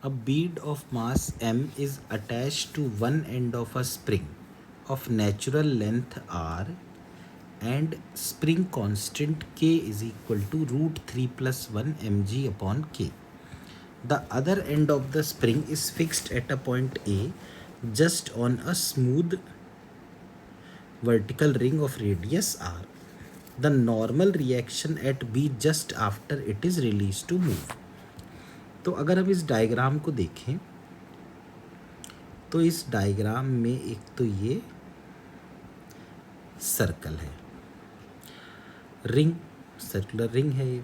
A bead of mass m is attached to one end of a spring of natural length r and spring constant k is equal to root 3 plus 1 mg upon k. The other end of the spring is fixed at a point A just on a smooth vertical ring of radius r. The normal reaction at B just after it is released to move. तो अगर हम इस diagram को देखें तो इस diagram में एक तो ये सर्कल है, रिंग, सर्कुलर रिंग है ये।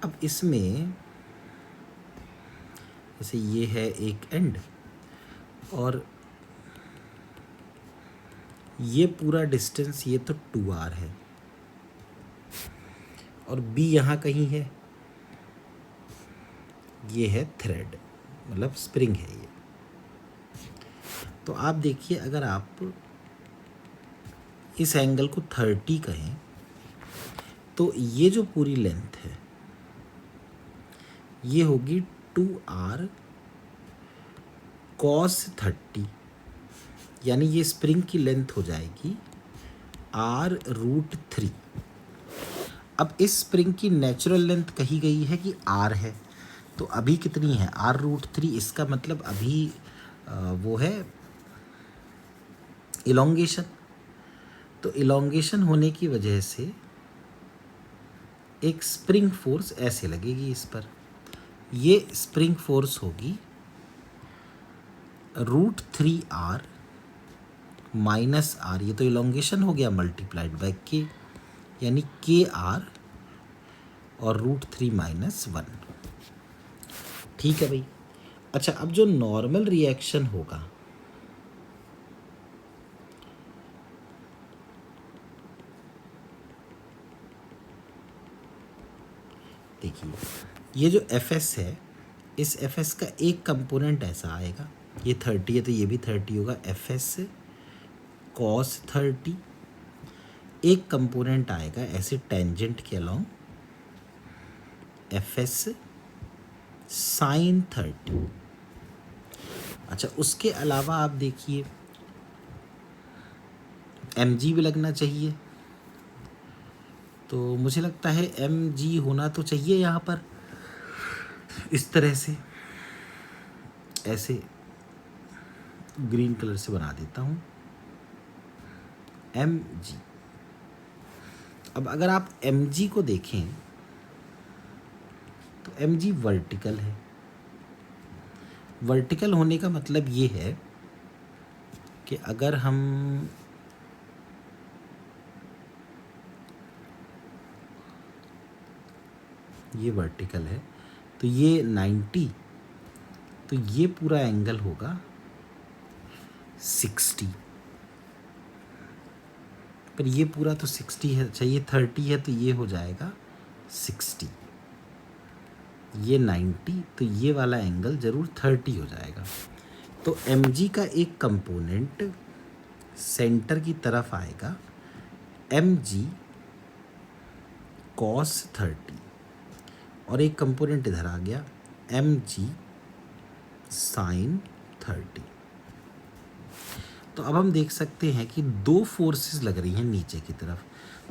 अब इसमें जैसे ये है एक एंड और ये पूरा डिस्टेंस ये तो 2r है और B यहाँ कहीं है, ये है थ्रेड, मतलब स्प्रिंग है ये। तो आप देखिए अगर आप इस एंगल को 30 कहें तो ये जो पूरी लेंथ है ये होगी 2r cos 30, यानी ये स्प्रिंग की लेंथ हो जाएगी r रूट 3। अब इस स्प्रिंग की नेचुरल लेंथ कही गई है कि r है, तो अभी कितनी है r रूट 3, इसका मतलब अभी वो है इलोंगेशन। तो इलोंगेशन होने की वजह से एक स्प्रिंग फोर्स ऐसे लगेगी इस पर, ये स्प्रिंग फोर्स होगी रूट 3r माइनस r, ये तो इलोंगेशन हो गया, मल्टीप्लाइड बाय k, यानी kr और रूट 3 माइनस 1। ठीक है भाई। अच्छा, अब जो नॉर्मल रिएक्शन होगा देखिए, ये जो Fs है, इस Fs का एक कंपोनेंट ऐसा आएगा, ये 30 है तो ये भी 30 होगा, Fs cos 30। एक कंपोनेंट आएगा ऐसे टेंजेंट के अलोंग, Fs sin 30। अच्छा, उसके अलावा आप देखिए mg भी लगना चाहिए, तो मुझे लगता है mg होना तो चाहिए यहाँ पर, इस तरह से ऐसे ग्रीन कलर से बना देता हूँ mg। अब अगर आप mg को देखें तो mg वर्टिकल है। वर्टिकल होने का मतलब ये है कि अगर हम ये वर्टिकल है तो ये 90, तो ये पूरा एंगल होगा 60, पर ये पूरा तो 60 है, अच्छा ये 30 है तो ये हो जाएगा 60, ये 90, तो ये वाला एंगल ज़रूर 30 हो जाएगा। तो mg का एक कंपोनेंट सेंटर की तरफ आएगा, mg cos 30, और एक कंपोनेंट इधर आ गया mg sin 30। तो अब हम देख सकते हैं कि दो फोर्सेस लग रही हैं नीचे की तरफ,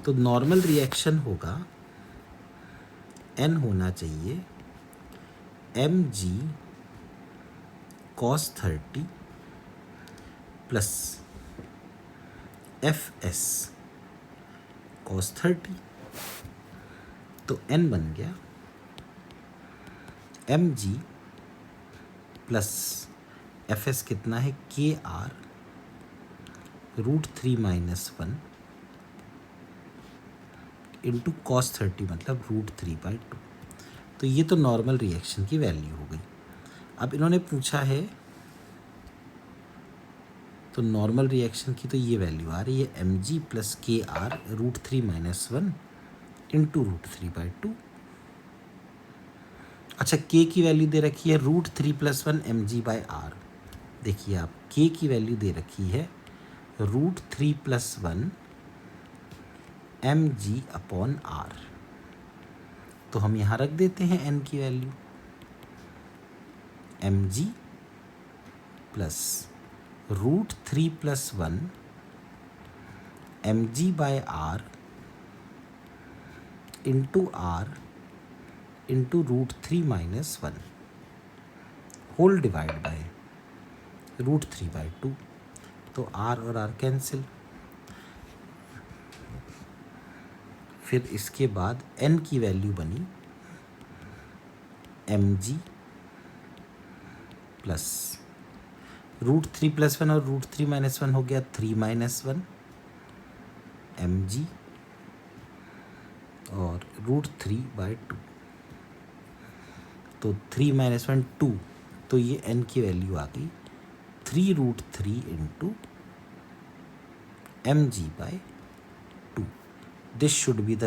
तो नॉर्मल रिएक्शन होगा, n होना चाहिए mg cos 30 plus fs cos 30, तो n बन गया mg प्लस fs कितना है, kr root 3 minus 1 into cos 30, मतलब रूट 3/2। तो ये तो नॉर्मल रिएक्शन की वैल्यू हो गई। अब इन्होंने पूछा है तो नॉर्मल रिएक्शन की तो ये वैल्यू आ रही है mg plus K R root 3 minus 1 into root 3/2। अच्छा, k की वैल्यू दे रखी है रूट 3 प्लस 1 mg/r। देखिए आप, k की वैल्यू दे रखी है रूट 3 प्लस 1 mg/r, तो हम यहाँ रख देते हैं n की value. M G plus √3+1 M G by R into R into √3 - 1 whole divide by √3/2। तो आर और आर कैंसिल। फिर इसके बाद n की वैल्यू बनी एम जी प्लस √3+1 और √3 - 1 हो गया 3 - 1 एम जी और √3/2। तो 3 - 1 2, तो ये n की वैल्यू आ गई 3√3 into mg/2। This should be the